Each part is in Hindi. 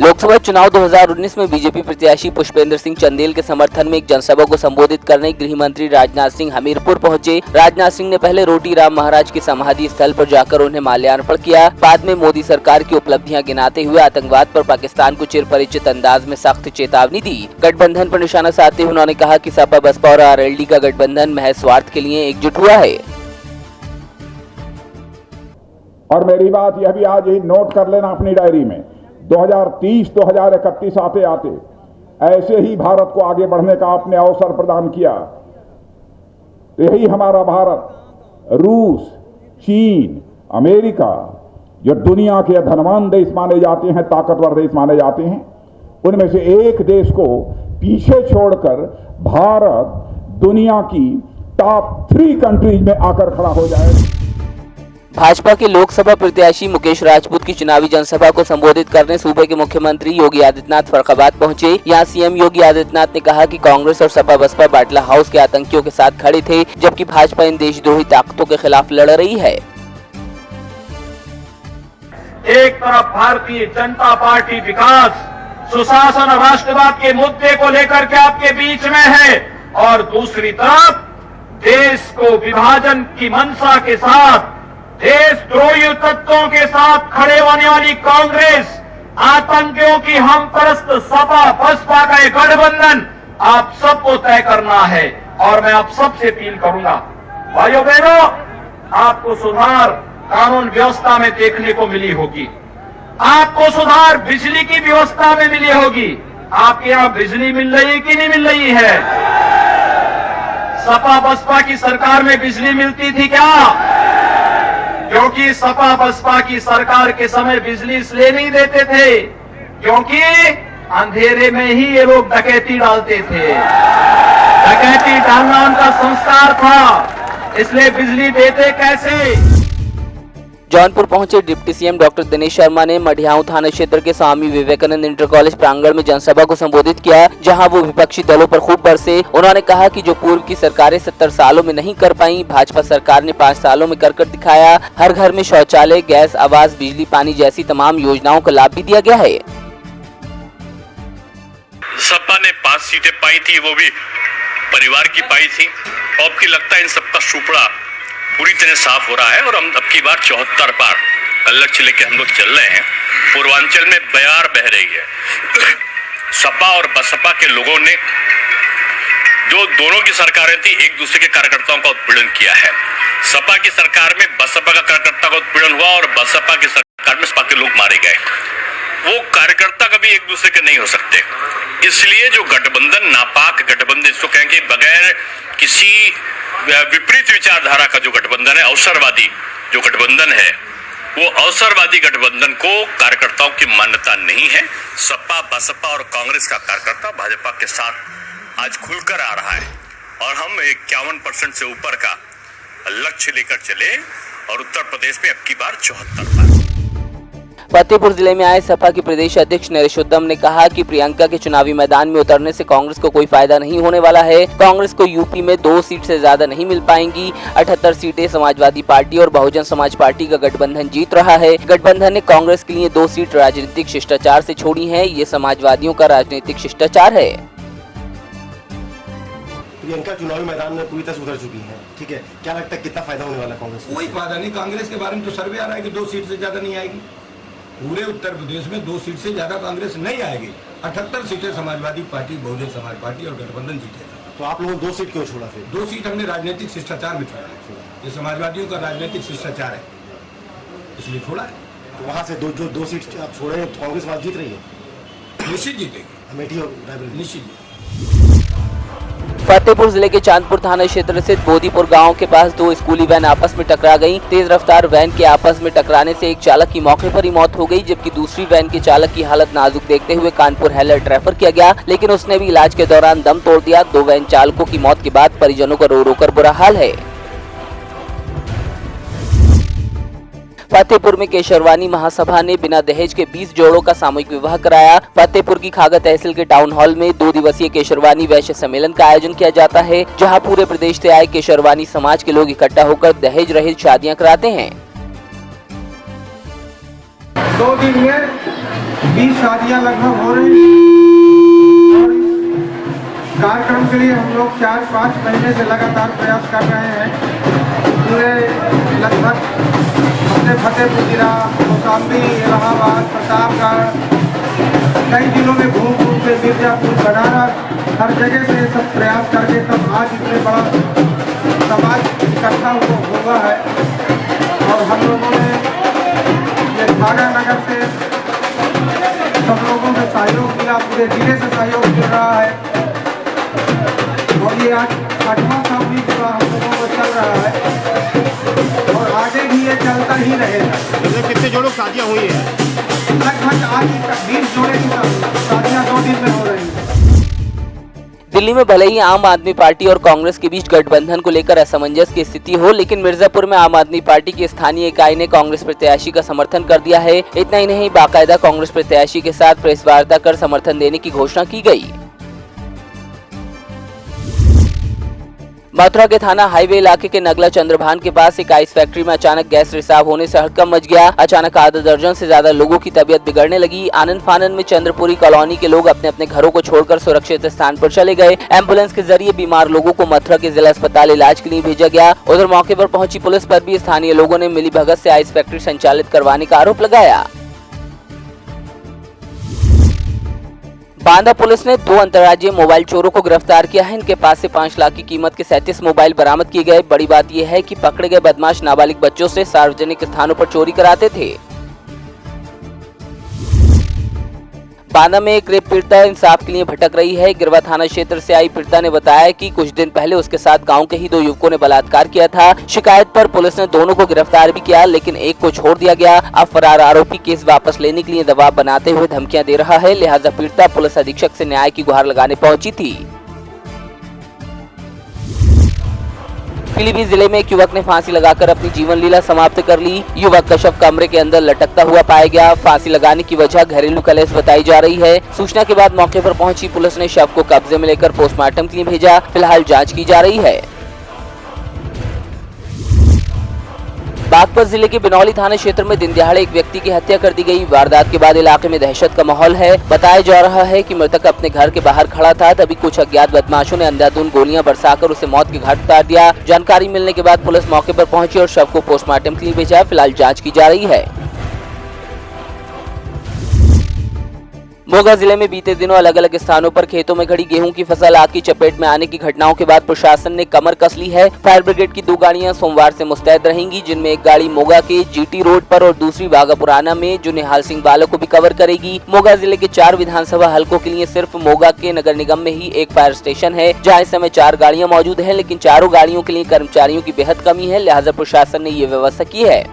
लोकसभा चुनाव 2019 में बीजेपी प्रत्याशी पुष्पेंद्र सिंह चंदेल के समर्थन में एक जनसभा को संबोधित करने गृह मंत्री राजनाथ सिंह हमीरपुर पहुंचे। राजनाथ सिंह ने पहले रोटी राम महाराज की समाधि स्थल पर जाकर उन्हें माल्यार्पण किया। बाद में मोदी सरकार की उपलब्धियां गिनाते हुए आतंकवाद पर पाकिस्तान को चिरपरिचित अंदाज में सख्त चेतावनी दी। गठबंधन पर निशाना साधते हुए उन्होंने कहा कि सपा बसपा और आरएलडी का गठबंधन महज स्वार्थ के लिए एकजुट हुआ है। और मेरी बात यह भी आज ही नोट कर लेना अपनी डायरी में, 2030-2031 आते आते ऐसे ही भारत को आगे बढ़ने का आपने अवसर प्रदान किया तो यही हमारा भारत रूस, चीन, अमेरिका जो दुनिया के धनवान देश माने जाते हैं, ताकतवर देश माने जाते हैं, उनमें से एक देश को पीछे छोड़कर भारत दुनिया की टॉप 3 कंट्रीज में आकर खड़ा हो जाए। भाजपा के लोकसभा प्रत्याशी मुकेश राजपूत की चुनावी जनसभा को संबोधित करने सूबे के मुख्यमंत्री योगी आदित्यनाथ फर्रुखाबाद पहुंचे। यहां सीएम योगी आदित्यनाथ ने कहा कि कांग्रेस और सपा बसपा बाटला हाउस के आतंकियों के साथ खड़े थे, जबकि भाजपा इन देशद्रोही ताकतों के खिलाफ लड़ रही है। एक तरफ भारतीय जनता पार्टी विकास, सुशासन और राष्ट्रवाद के मुद्दे को लेकर के आपके बीच में है, और दूसरी तरफ देश को विभाजन की मंशा के साथ, देशद्रोही तत्वों के साथ खड़े होने वाली कांग्रेस, आतंकियों की हम परस्त सपा बसपा का एक गठबंधन आप सबको तय करना है। और मैं आप सबसे अपील करूंगा, भाइयों बहनों, आपको सुधार कानून व्यवस्था में देखने को मिली होगी, आपको सुधार बिजली की व्यवस्था में मिली होगी। आपके यहां बिजली मिल रही है कि नहीं मिल रही है? सपा बसपा की सरकार में बिजली मिलती थी क्या? क्योंकि सपा बसपा की सरकार के समय बिजली इसलिए नहीं देते थे क्योंकि अंधेरे में ही ये लोग डकैती डालते थे। डकैती डालना उनका संस्कार था, इसलिए बिजली देते कैसे? जौनपुर पहुंचे deputy CM doctor Dinesh Sharma ने मढ़ियाऊ थाना क्षेत्र के स्वामी विवेकानंद इंटर कॉलेज प्रांगण में जनसभा को संबोधित किया, जहां वो विपक्षी दलों पर खूब बरसे। उन्होंने कहा कि जो पूर्व की सरकारें 70 सालों में नहीं कर पाई, भाजपा सरकार ने 5 सालों में कर दिखाया। हर घर में शौचालय, गैस, आवास, बिजली, पानी जैसी तमाम योजनाओं का लाभ भी दिया गया है। सपा ने 5 सीटें पाई थी, वो भी परिवार की पाई थी। अब की लगता है इन सबका सुपड़ा पूरी तरह साफ हो रहा है और हम अब की बार 74 पार का लक्ष्य लेके हम लोग चल रहे हैं। पूर्वांचल में बयार बह रही है। सपा और बसपा के लोगों ने जो दोनों की सरकारें थी, एक दूसरे के कार्यकर्ताओं का उत्पीड़न किया है। सपा की सरकार में बसपा का कार्यकर्ता का उत्पीड़न हुआ और बसपा की सरकार में सपा के लोग मारे गए। वो कार्यकर्ता कभी एक दूसरे के नहीं हो सकते। इसलिए जो गठबंधन, नापाक गठबंधन इसको कहेंगे, बगैर किसी विपरीत विचारधारा का जो गठबंधन है, अवसरवादी जो गठबंधन है, वो अवसरवादी गठबंधन को कार्यकर्ताओं की मान्यता नहीं है। सपा बसपा और कांग्रेस का कार्यकर्ता भाजपा के साथ आज खुलकर आ रहा है और हम 51% से ऊपर का लक्ष्य लेकर चले और उत्तर प्रदेश में अब की बार 74 पार। फतेहपुर जिले में आए सपा के प्रदेश अध्यक्ष नरेश उद्दम ने कहा कि प्रियंका के चुनावी मैदान में उतरने से कांग्रेस को कोई फायदा नहीं होने वाला है। कांग्रेस को यूपी में 2 सीट से ज्यादा नहीं मिल पाएंगी। 78 सीटें समाजवादी पार्टी और बहुजन समाज पार्टी का गठबंधन जीत रहा है। गठबंधन ने कांग्रेस के लिए 2 सीट राजनीतिक शिष्टाचार से छोड़ी है। ये समाजवादियों का राजनीतिक शिष्टाचार है। प्रियंका चुनावी मैदान में पूरी तरह उतर चुकी है, ठीक है, क्या लगता है कितना फायदा होने वाला कांग्रेस को? कोई फायदा नहीं। कांग्रेस के बारे में तो सर्वे आ रहा है कि 2 सीट से ज्यादा नहीं आएगी। पूरे उत्तर प्रदेश में 2 सीट से ज्यादा कांग्रेस नहीं आएगी। 78 सीटें समाजवादी पार्टी, बहुजन समाज पार्टी और गठबंधन जीतेगा। तो आप लोगों 2 सीट क्यों छोड़ा फिर? 2 सीट हमने राजनीतिक शिष्टाचार में छोड़ा है। ये समाजवादियों का राजनीतिक शिष्टाचार है, इसलिए छोड़ा है। तो वहाँ से 2 सीट आप छोड़े हैं, कांग्रेस बात जीत रही है? निश्चित जीतेगी, अमेठी और रायबरेली निश्चित। फतेहपुर जिले के चांदपुर थाना क्षेत्र स्थित बोधीपुर गांव के पास 2 स्कूली वैन आपस में टकरा गईं। तेज रफ्तार वैन के आपस में टकराने से एक चालक की मौके पर ही मौत हो गई, जबकि दूसरी वैन के चालक की हालत नाजुक देखते हुए कानपुर हेलर्ट रेफर किया गया, लेकिन उसने भी इलाज के दौरान दम तोड़ दिया। 2 वैन चालकों की मौत के बाद परिजनों का रो रो कर बुरा हाल है। फतेहपुर में केशरवानी महासभा ने बिना दहेज के 20 जोड़ों का सामूहिक विवाह कराया। फतेहपुर की खागा तहसील के टाउन हॉल में 2 दिवसीय केशरवानी वैश्य सम्मेलन का आयोजन किया जाता है, जहां पूरे प्रदेश से आए केशरवानी समाज के लोग इकट्ठा होकर दहेज रहित शादियां कराते हैं। 2 दिन में 20 शादियाँ लगभग हो रही और इस कार्यक्रम के लिए हम लोग 4-5 महीने से लगातार प्रयास कर रहे हैं। पूरे लगभग अपने फतेहपुर जिला, कौशाम्बी, इलाहाबाद, प्रतापगढ़, कई जिलों में घूम के मिर्जापुर, बनारस, हर जगह से सब प्रयास करके तब आज इतने बड़ा समाज इकट्ठा हुआ है। और हम लोगों ने ये भागा नगर से सब लोगों से सहयोग मिला, पूरे जिले से सहयोग मिल रहा है और ये आज 8वां सामूहिक विवाह हम लोगों को चल रहा है और आगे भी ये चलता ही रहेगा। कितने जोड़ों शादियाँ हुई है? लगभग आज 20 जोड़े की शादियाँ 2 दिन में हो रही है। दिल्ली में भले ही आम आदमी पार्टी और कांग्रेस के बीच गठबंधन को लेकर असमंजस की स्थिति हो, लेकिन मिर्जापुर में आम आदमी पार्टी की स्थानीय इकाई ने कांग्रेस प्रत्याशी का समर्थन कर दिया है। इतना ही नहीं, बाकायदा कांग्रेस प्रत्याशी के साथ प्रेस वार्ता कर समर्थन देने की घोषणा की गई। मथुरा के थाना हाईवे इलाके के नगला चंद्रभान के पास एक आइस फैक्ट्री में अचानक गैस रिसाव होने से हड़कंप मच गया। अचानक आधा दर्जन से ज्यादा लोगों की तबीयत बिगड़ने लगी। आनंद फानन में चंद्रपुरी कॉलोनी के लोग अपने अपने घरों को छोड़कर सुरक्षित स्थान पर चले गए। एम्बुलेंस के जरिए बीमार लोगों को मथुरा के जिला अस्पताल इलाज के लिए भेजा गया। उधर मौके पर पहुंची पुलिस पर भी स्थानीय लोगों ने मिलीभगत से आइस फैक्ट्री संचालित करवाने का आरोप लगाया। बांदा पुलिस ने 2 अंतर्राज्यीय मोबाइल चोरों को गिरफ्तार किया है। इनके पास से 5 लाख की कीमत के 37 मोबाइल बरामद किए गए। बड़ी बात यह है कि पकड़े गए बदमाश नाबालिग बच्चों से सार्वजनिक स्थानों पर चोरी कराते थे। बांदा में एक रेप पीड़िता इंसाफ के लिए भटक रही है। गिरवा थाना क्षेत्र से आई पीड़िता ने बताया कि कुछ दिन पहले उसके साथ गांव के ही 2 युवकों ने बलात्कार किया था। शिकायत पर पुलिस ने दोनों को गिरफ्तार भी किया, लेकिन एक को छोड़ दिया गया। अब फरार आरोपी केस वापस लेने के लिए दबाव बनाते हुए धमकियां दे रहा है। लिहाजा पीड़िता पुलिस अधीक्षक से न्याय की गुहार लगाने पहुंची थी। पीलीभीत जिले में एक युवक ने फांसी लगाकर अपनी जीवन लीला समाप्त कर ली। युवक का शव कमरे के अंदर लटकता हुआ पाया गया। फांसी लगाने की वजह घरेलू कलेश बताई जा रही है। सूचना के बाद मौके पर पहुंची पुलिस ने शव को कब्जे में लेकर पोस्टमार्टम के लिए भेजा। फिलहाल जांच की जा रही है। बागपत जिले के बिनौली थाना क्षेत्र में दिन दहाड़े एक व्यक्ति की हत्या कर दी गई। वारदात के बाद इलाके में दहशत का माहौल है। बताया जा रहा है कि मृतक अपने घर के बाहर खड़ा था, तभी कुछ अज्ञात बदमाशों ने अंधाधुंध गोलियां बरसाकर उसे मौत के घाट उतार दिया। जानकारी मिलने के बाद पुलिस मौके पर पहुंची और शव को पोस्टमार्टम के लिए भेजा। फिलहाल जांच की जा रही है। मोगा जिले में बीते दिनों अलग अलग स्थानों पर खेतों में खड़ी गेहूं की फसल आग की चपेट में आने की घटनाओं के बाद प्रशासन ने कमर कस ली है। फायर ब्रिगेड की 2 गाड़ियां सोमवार से मुस्तैद रहेंगी, जिनमें एक गाड़ी मोगा के जीटी रोड पर और दूसरी बागापुराना में, जो निहाल सिंह बालों को भी कवर करेगी। मोगा जिले के 4 विधानसभा हलकों के लिए सिर्फ मोगा के नगर निगम में ही एक फायर स्टेशन है, जहाँ इस समय 4 गाड़ियां मौजूद है, लेकिन चारों गाड़ियों के लिए कर्मचारियों की बेहद कमी है। लिहाजा प्रशासन ने ये व्यवस्था की है।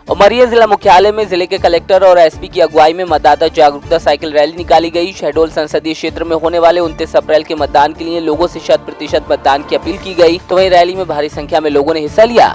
उमरिया जिला मुख्यालय में जिले के कलेक्टर और एसपी की अगुवाई में मतदाता जागरूकता साइकिल रैली निकाली गई। शहडोल संसदीय क्षेत्र में होने वाले 29 अप्रैल के मतदान के लिए लोगों से 100% मतदान की अपील की गई, तो वहीं रैली में भारी संख्या में लोगों ने हिस्सा लिया।